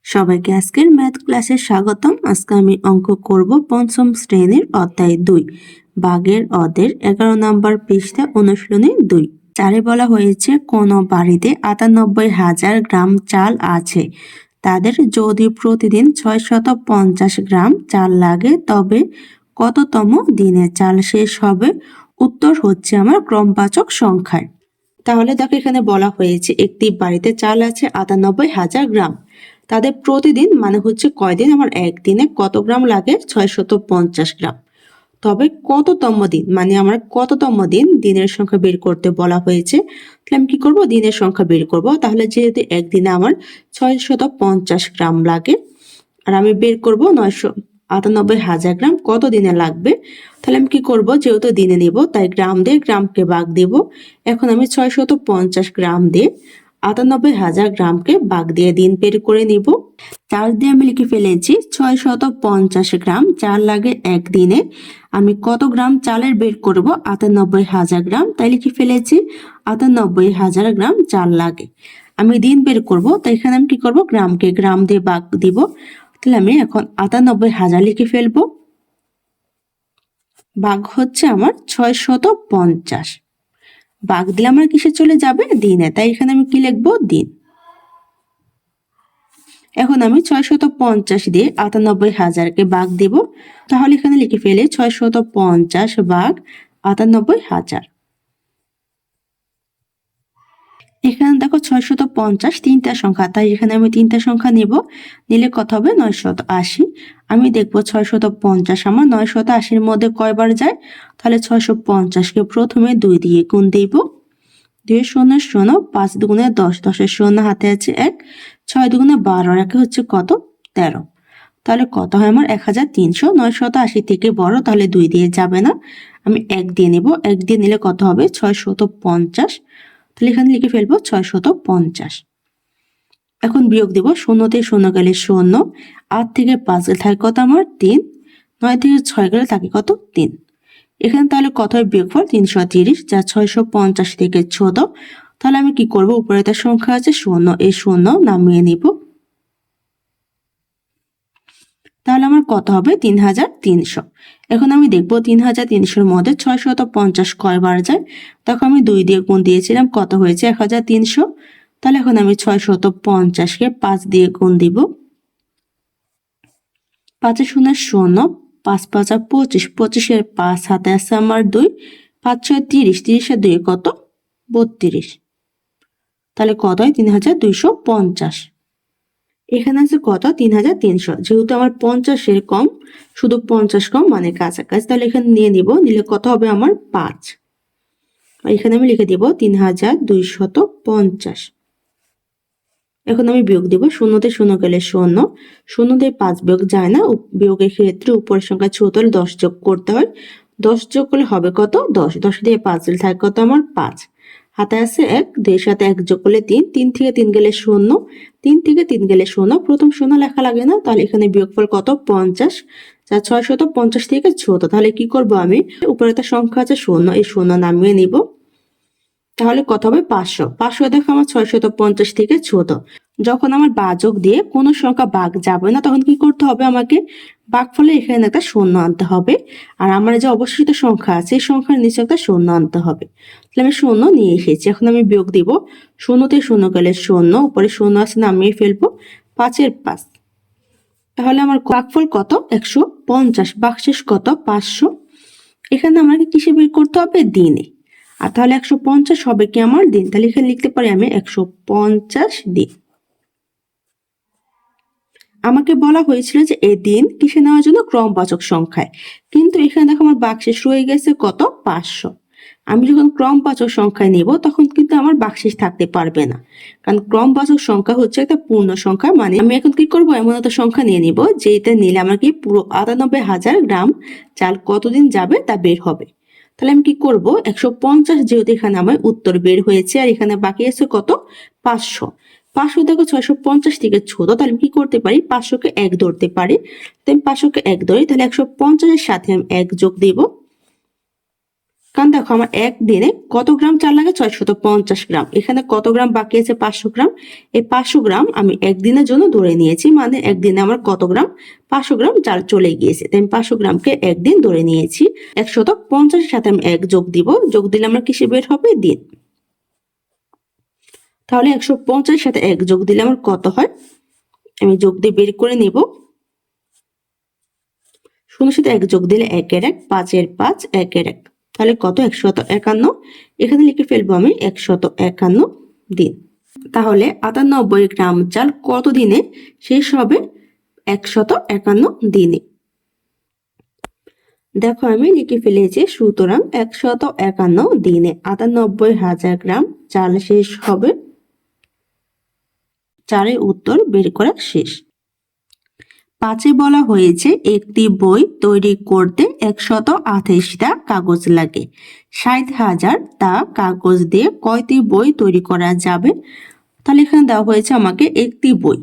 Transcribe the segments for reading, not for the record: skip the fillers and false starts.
সবাইকে আজকের ম্যাথ ক্লাসে স্বাগতম। আজকে আমি অঙ্ক করব পঞ্চম শ্রেণীর অধ্যায় 2 বাঘের অদের 11 নম্বর পৃষ্ঠা অনুশীলনী 2। চারে বলা হয়েছে কোন বাড়িতে ৯৮,০০০ গ্রাম চাল আছে, তাদের যদি প্রতিদিন ৬৫০ গ্রাম চাল লাগে তবে কততম দিনে চাল শেষ হবে? উত্তর হচ্ছে আমার ক্রমবাচক সংখ্যায়। তাহলে দেখো এখানে বলা হয়েছে একটি বাড়িতে চাল আছে ৯৮,০০০ গ্রাম, তাদের প্রতিদিন মানে হচ্ছে কয়দিন, আমার একদিনে কত গ্রাম লাগে? ৬৫০ গ্রাম। তবে কততম দিন মানে আমার কততম দিন, দিনের সংখ্যা বের করতে বলা হয়েছে। তাহলে আমি কি করব? দিনের সংখ্যা বের করব। তাহলে যেহেতু একদিনে আমার ৬৫০ গ্রাম লাগে আর আমি বের করব ৯৯৮,০০০ গ্রাম কত দিনে লাগবে। তাহলে আমি কি করব? যেহেতু দিনে নিব তাই গ্রাম দিয়ে গ্রামকে ভাগ দিব। এখন আমি ৬৫০ গ্রাম দিয়ে ৯৮,০০০ গ্রামকে ভাগ দিয়ে দিন বের করে নিব। চাল দিয়ে আমি লিখে ফেলেছি ৬৫০ গ্রাম চাল লাগে একদিনে। আমি কত গ্রাম চালের বের করব? ৯৮,০০০ গ্রাম, তাই লিখে ফেলেছি ৯৮,০০০ গ্রাম চাল লাগে। আমি দিন বের করব, তাই এখানে আমি কি করব? গ্রামকে গ্রাম দিয়ে ভাগ দিব। তাহলে আমি এখন ৯৮,০০০ লিখে ফেলবো। ভাগ হচ্ছে আমার ৬৫০। ভাগ দিলে আমার কিসে চলে যাবে? দিনে, তাই এখানে আমি কি লিখবো? দিন। এখন আমি ৬৫০ দিয়ে ৯৮,০০০কে ভাগ দিব। তাহলে এখানে লিখে ফেলে ৬৫০ ভাগ ৯৮,০০০। এখানে দেখো ৬৫০ তিনটা সংখ্যা, তাই এখানে আমি তিনটা সংখ্যা নেব। নিলে কত হবে? ৯৮০। আমি দেখবো ৬৫০ আমার ৯৮০-র মধ্যে কয়বার যায়। তাহলে ৬৫০কে প্রথমে 2 দিয়ে গুণ দিব। 2 শূন্য শূন্য, 5 দুগুণে 10, 10-এর শূন্য হাতে আছে 1, 6 দুগুণে 12, আর 1 হচ্ছে কত? 13। তাহলে কত হয় আমার? 1300। 980 থেকে বড়, তাহলে 2 দিয়ে যাবে না, আমি 1 দিয়ে নেব। 1 দিয়ে নিলে কত হবে? 650। তাহলে এখানে লিখে ফেলবো 650। এখন বিয়োগ দেব। শূন্যতে শূন্য গেলে শূন্য, 8 থেকে 5 গেলে থাকে কত আমার? 3, 9 থেকে 6 গেলে থাকে কত? 3। এখানে তাহলে কত হয়? বিয়োগফল 330, যা 650 থেকে ছোট। তাহলে আমি কি করব? উপরে তার সংখ্যা আছে শূন্য, এই শূন্য নামিয়ে নিব। তাহলে আমার কত হবে? 3300। এখন আমি দেখব 3300-র মধ্যে 650 কয়বার যায়। তখন আমি 2 দিয়ে গুণ দিয়েছিলাম, কত হয়েছে? 1300। তাহলে এখন আমি 650-কে 5 দিয়ে গুণ দিব। 5 শূন্য শূন্য, 5 5 25, 25-এর 5 হাতে আছে আমার 2, 5 6 30, 30-এর 2 কত? 32। তাহলে কত হয়? 3250। এখানে আছে কত? 3300। যেহেতু আমার 50-এর কম, শুধু 50 কম মানে কাছাকাছি, তাহলে এখানে নিয়ে নিব। নিলে কত হবে আমার? 5। এখানে আমি লিখে দিব 3250। এখন আমি বিয়োগ দিব। শূন্যতে শূন্য গেলে শূন্য, শূন্য দিয়ে 5 বিয়োগ যায় না। বিয়োগের ক্ষেত্রে উপরের সংখ্যা ছোট হলে 10 যোগ করতে হয়। 10 যোগ করলে হবে কত? 10। 10 দিয়ে 5 গেলে থাকে কত আমার? 5। হাতে আছে 1, 2-এর সাথে 1 যোগ করলে 3, 3 থেকে 3 গেলে শূন্য, 3 থেকে 3 গেলে শূন্য, প্রথম শূন্য লেখা লাগে না। তাহলে এখানে বিয়োগফল কত? 50, যা 650 থেকে ছোট। তাহলে কি করব? আমি উপরে একটা সংখ্যা আছে শূন্য, এই শূন্য নামিয়ে নিব। তাহলে কত হবে? 500। 500 দেখো আমার 650 থেকে ছোট। যখন আমার ভাজক দিয়ে কোনো সংখ্যা ভাগ যাবে না, তখন কি করতে হবে? আমাকে ভাগফলে এখানে একটা শূন্য আনতে হবে। আর আমার যে অবশিষ্ট সংখ্যা আছে এই সংখ্যার নিচে একটা শূন্য আনতে হবে। তাহলে আমি শূন্য নিয়ে এসেছি। এখন আমি বিয়োগ দিব। শূন্যতে শূন্য গেলে শূন্য, উপরে শূন্য আছে নামিয়ে ফেলবো। 5-এর 5। তাহলে আমার ভাগফল কত? 150। ভাগশেষ কত? 500। এখানে আমাকে কিসে বের করতে হবে? দিনে। আর তাহলে 150 হবে কি আমার? দিন। তাহলে এখানে লিখতে পারি আমি 150 দিন। আমাকে বলা হয়েছিল যে এই দিন কিসে নেওয়ার জন্য? ক্রমবাচক সংখ্যায়। কিন্তু এখানে দেখো আমার বাক্সেস রয়ে গেছে কত? 500। আমি যখন ক্রমবাচক সংখ্যায় নেব তখন কিন্তু আমার বাক্সেস থাকতে পারবে না, কারণ ক্রমবাচক সংখ্যা হচ্ছে একটা পূর্ণ সংখ্যা। মানে আমি এখন কি করব? এমন একটা সংখ্যা নিয়ে নিব যেটা নিলে আমার কি পুরো ৯৮,০০০ গ্রাম চাল কতদিন যাবে তা বের হবে। তাহলে আমি কি করব? 150 যেহেতু এখানে আমার উত্তর বের হয়েছে, আর এখানে বাকি আছে কত? 500। 500 দেখো 650 থেকে ছোট, তাহলে আমি কি করতে পারি? 500-কে 1 ধরতে পারি। তাই 500-কে 1 ধরি, তাহলে 150-এর সাথে আমি 1 যোগ দেব। কারণ দেখো আমার একদিনে কত গ্রাম চাল লাগে, 650 গ্রাম। এখানে কত গ্রাম বাকি আছে, 500 গ্রাম। এই 500 গ্রাম আমি একদিনের জন্য ধরে নিয়েছি, মানে একদিনে আমার কত গ্রাম, 500 গ্রাম চাল চলে গিয়েছে, তাই আমি 500 গ্রামকে একদিন ধরে নিয়েছি। 150 এর সাথে আমি 1 যোগ দিব, যোগ দিলে আমার কিসে বের হবে, দিন। তাহলে 150 সাথে 1 যোগ দিলে আমার কত হয়, আমি যোগ দিয়ে বের করে নিব। 0 সাথে 1 যোগ দিলে 1 এর 1, 5 এর 5, 1 এর 1, তাহলে কত, 151। এখানে লিখে ফেলবো আমি 151 দিন। তাহলে 98 গ্রাম চাল কত দিনে শেষ হবে, 151 দিনে। দেখো আমি লিখে ফেলেছি, সুতরাং 151 দিনে 98,000 গ্রাম চাল শেষ হবে। চারের উত্তর বের করা শেষ। 5-এ বলা হয়েছে একটি বই তৈরি করতে 128টা কাগজ লাগে। 60,000 তা কাগজ দিয়ে কয়টি বই তৈরি করা যাবে? তাহলে এখানে দেওয়া হয়েছে আমাকে একটি বই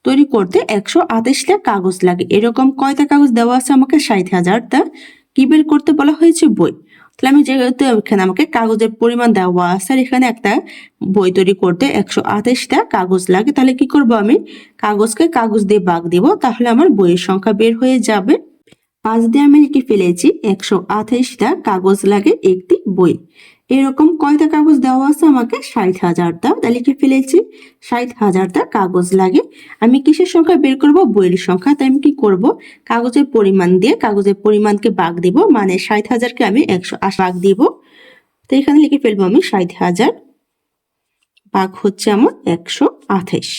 তৈরি করতে 128টা কাগজ লাগে, এরকম কয়টা কাগজ দেওয়া আছে আমাকে, 60,000। তা কি বের করতে বলা হয়েছে, বই। তাহলে আমি যেহেতু এখানে আমাকে কাগজের পরিমাণ দেওয়া আছে, আর এখানে একটা বই তৈরি করতে 128টা কাগজ লাগে, তাহলে কি করব, আমি কাগজকে কাগজ দিয়ে ভাগ দিব, তাহলে আমার বইয়ের সংখ্যা বের হয়ে যাবে। 5 দিয়ে আমি লিখে ফেলেছি 128টা কাগজ লাগে একটি বই। এরকম কয়টা কাগজ দেওয়া আছে আমাকে, 60,000টা। তাহলে লিখে ফেলেছি 60,000টা কাগজ লাগে। আমি কিসের সংখ্যা বের করব, বইয়ের সংখ্যা। তাই আমি কি করব, কাগজের পরিমাণ দিয়ে কাগজের পরিমাণকে ভাগ দিব, মানে 60,000কে আমি 180 ভাগ দিব। তো এখানে লিখে ফেলবো আমি 60,000 ভাগ হচ্ছে আমার 128।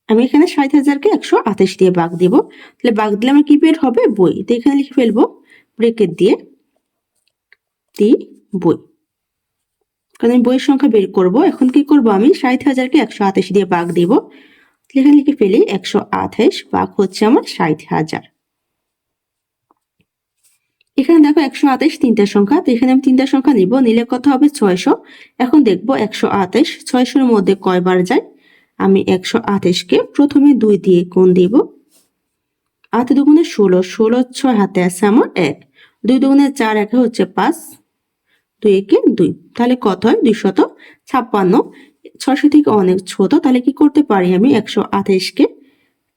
আমি এখানে 60,000কে 128 দিয়ে ভাগ দিব, তাহলে ভাগ দিলে আমার কি বের হবে, বই। তো এখানে লিখে ফেলবো ব্রেকেট দিয়ে বই, কারণ আমি বইয়ের সংখ্যা বের করব। এখন কি করব, আমি 60,000কে 128 দিয়ে ভাগ দিব, এখানে লিখে ফেলি 128 ভাগ হচ্ছে আমার 60,000। এখানে দেখো 128 তিনটা সংখ্যা, তো এখানে আমি তিনটা সংখ্যা নিব, নিলে কত হবে, 600। এখন দেখবো 128 600-এর মধ্যে কয়বার যায়। আমি 128কে প্রথমে 2 দিয়ে গুণ দিব, 8 দুগুণে 16, 16 6 হাতে আছে আমার 1, 2 দুগুণে 4, 1 হচ্ছে 5, 2 একে 2, তাহলে কত হয়, 256। 600 থেকে অনেক ছোট, তাহলে কি করতে পারি, আমি 128কে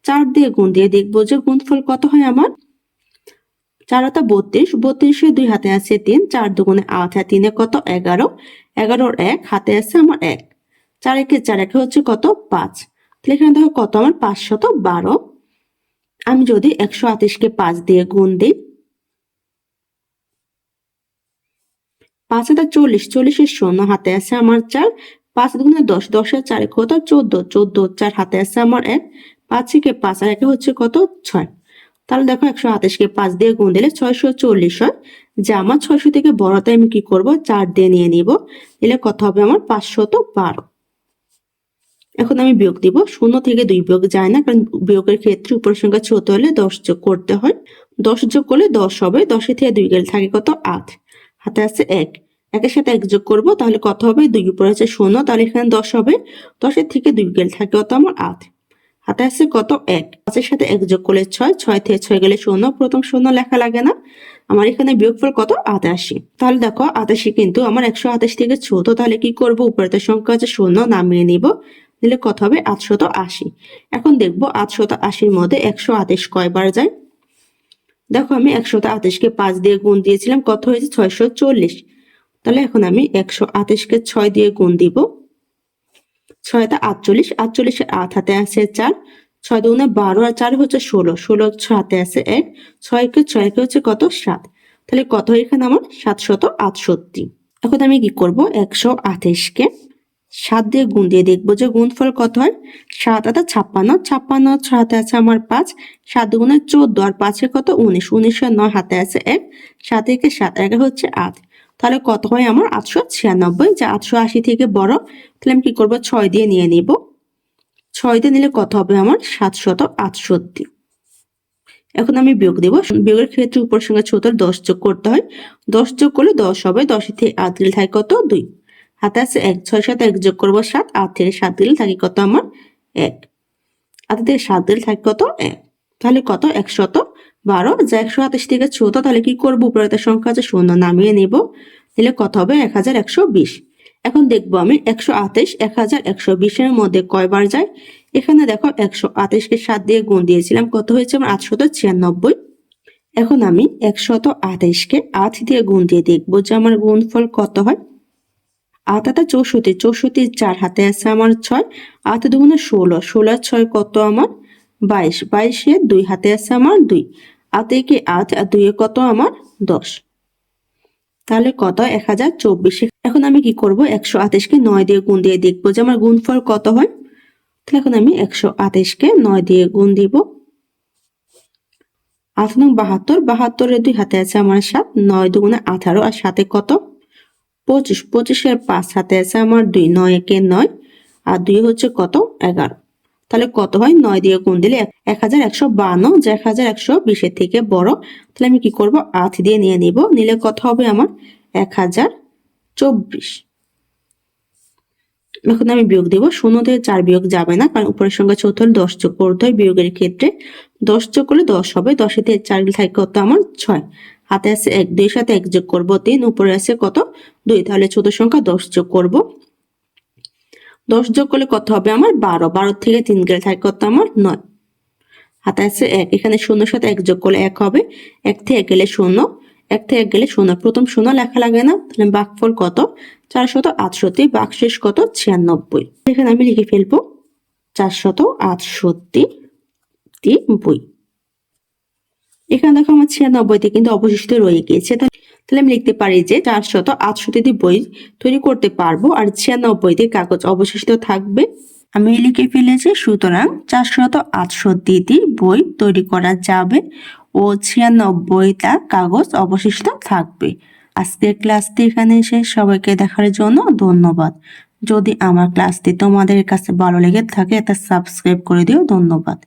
4 দিয়ে গুণ দিয়ে দেখবো যে গুণফল কত হয় আমার। 4 হাতে 32, 32-এ 2 হাতে আছে 3, 4 দুগুণে 8, 3 কত, 11, 11-র 1 হাতে আছে আমার 1, 4 একে 4, 1 হচ্ছে কত, 5। তাহলে এখানে দেখো কত আমার, 512। আমি যদি 128কে 5 দিয়ে গুণ দিই, 5 হাতে 40, 40-এর 0 হাতে আছে আমার 4, 5 দুগুণে 10, 10-এর 4 কত, 14, 14 4 হাতে আছে আমার 1, 5 একে 5, আর 1 হচ্ছে কত, 6। তাহলে দেখো 128কে 5 দিয়ে গুণ দিলে 640 হয়, যা আমার 600 থেকে বড়, তাই আমি কি করব, 4 দিয়ে নিয়ে নিব, দিলে কত হবে আমার, 512। এখন আমি বিয়োগ দিব, 0 থেকে 2 বিয়োগ যায় না, কারণ বিয়োগের ক্ষেত্রে উপরের সংখ্যা ছোট হলে 10 যোগ করতে হয়। 10 যোগ করলে 10 হবে, 10 থেকে 2 গেলে থাকে কত, 8, হাতে আছে 1, 1-এর সাথে 1 যোগ করব, তাহলে কত হবে, 2 উপরে আছে 0, তাহলে এখানে 10 হবে, 10-এর থেকে 2 গেলে থাকে কত আমার 8, হাতে আছে কত, 1, 5-এর সাথে 1 যোগ করলে 6, 6 থেকে 6 গেলে 0, প্রথম 0 লেখা লাগে না, আমার এখানে বিয়োগফল কত, 88। তাহলে দেখো 88 কিন্তু আমার 128 থেকে ছোট, তাহলে কি করব, উপরের সংখ্যা আছে 0, নামিয়ে নিব, দিলে কত হবে, 880। এখন দেখবো 880-র মধ্যে 128 কয়বার যায়। দেখো আমি 128কে 5 দিয়ে গুণ দিয়েছিলাম, কত হয়েছে, 640। তাহলে এখন আমি 128কে 6 দিয়ে গুণ দিব, 6টা 48, 48-এর 8 হাতে আছে 4, 6 দুগুণে 12, আর 4 হচ্ছে 16, 16 6 হাতে আছে 1, 6-কে 6 হচ্ছে কত, 7। তাহলে কত এখানে আমার, 768। এখন আমি কি করব, 128কে 7 দিয়ে গুণ দিয়ে দেখবো যে গুণফল কত হয়। 7 হাতে 56, 56 6 হাতে আছে আমার 5, 7 দুগুণে 14, আর 5-এ কত, 19, 19-এর 9 হাতে আছে 1, 7 একে 7, 1 হচ্ছে 8, তাহলে কত হয় আমার, 896, যা 880 থেকে বড়। তাহলে আমি কি করব, 6 দিয়ে নিয়ে নিব, 6 দিয়ে নিলে কত হবে আমার, 768। এখন আমি বিয়োগ দেব, বিয়োগের ক্ষেত্রে উপর সঙ্গে ছোট 10 যোগ করতে হয়, 10 যোগ করলে 10 হবে, 10 থেকে 8 দিলে থাকে কত, 2, হাতে আছে 1, 6 সাথে 1 যোগ করবো 7, 8 থেকে 7 দিলে থাকে কত আমার, 1, 8 থেকে 7 দিলে থাকে কত, 1। তাহলে কত 112। যা 128 থেকে ছোট, তাহলে কি করবো, উপরে তার সংখ্যা আছে 0 নামিয়ে নেব, তাহলে কত হবে 1120। এখন দেখবো আমি 128 1120 এর মধ্যে কয়বার যায়। এখানে দেখো 128কে 7 দিয়ে গুণ দিয়েছিলাম, কত হয়েছে আমার 896। এখন আমি 128কে 8 দিয়ে গুণ দিয়ে দেখবো যে আমার গুণফল কত হয়। 8 হাতে 64, 64 4 হাতে আছে আমার 6, 8 দুগুণে 16, 16 আর 6 কত আমার 22, 22 এ 2 হাতে আছে আমার 2, 8 একে 8 আর 2 এ কত আমার 10, তাহলে কত 1024। এখন আমি কি করব, 128কে 9 দিয়ে গুণ দিয়ে দেখবো যে আমার গুণফল কত হয়। তাহলে এখন আমি 128কে 9 দিয়ে গুণ দিব। 8 নং 72, 72 এর 2 হাতে আছে আমার 7, 9 দুগুণে 18 আর 7 এ কত 25, 25 এর 5 হাতে আছে আমার 2, 9 একে 9 আর 2 হচ্ছে কত 11, তাহলে কত হয় 9 দিয়ে গুণ দিলে 1152, যা 1120 এর থেকে বড়। তাহলে আমি কি করব, 8 দিয়ে নিয়ে নিব, নিলে কত হবে আমার 1024। এখন আমি বিয়োগ দেব, 0 থেকে 4 বিয়োগ যাবে না, কারণ উপরের সংখ্যা ছোট হলে 10 যোগ করতে হয় বিয়োগের ক্ষেত্রে। 10 যোগ করলে 10 হবে, 10 এ 4 থাকে কত আমার 6, হাতে আছে 1, 2 এর সাথে 1 যোগ করব 3, উপরে আছে কত 2, তাহলে ছোট সংখ্যা 10 যোগ করব। 10 যোগ করলে কত হবে আমার 12, 12 থেকে 3 গেলে থাকে কত আমার 9, হাতে আছে 1, এখানে 0 এর সাথে 1 যোগ করলে 1 হবে, 1 থেকে 1 গেলে 0, 1 থেকে 1 গেলে 0, প্রথম 0 লেখা লাগে না, তাহলে ভাগফল কত 468, ভাগশেষ কত 96। এখানে আমি লিখে ফেলবো 468 এখানে দেখো আমার 96তে কিন্তু অবশিষ্ট রয়ে গিয়েছে, তাহলে আমি লিখতে পারি যে 468 বই তৈরি করতে পারবো, আর 96তে কাগজ অবশিষ্ট থাকবে। আমি লিখে ফেলেছি, সুতরাং 468টি বই তৈরি করা যাবে ও 96টা কাগজ অবশিষ্ট থাকবে। আজকের ক্লাসটি এখানে শেষ। সবাইকে দেখার জন্য ধন্যবাদ। যদি আমার ক্লাসটি তোমাদের কাছে ভালো লেগে থাকে, এটা সাবস্ক্রাইব করে দিও। ধন্যবাদ।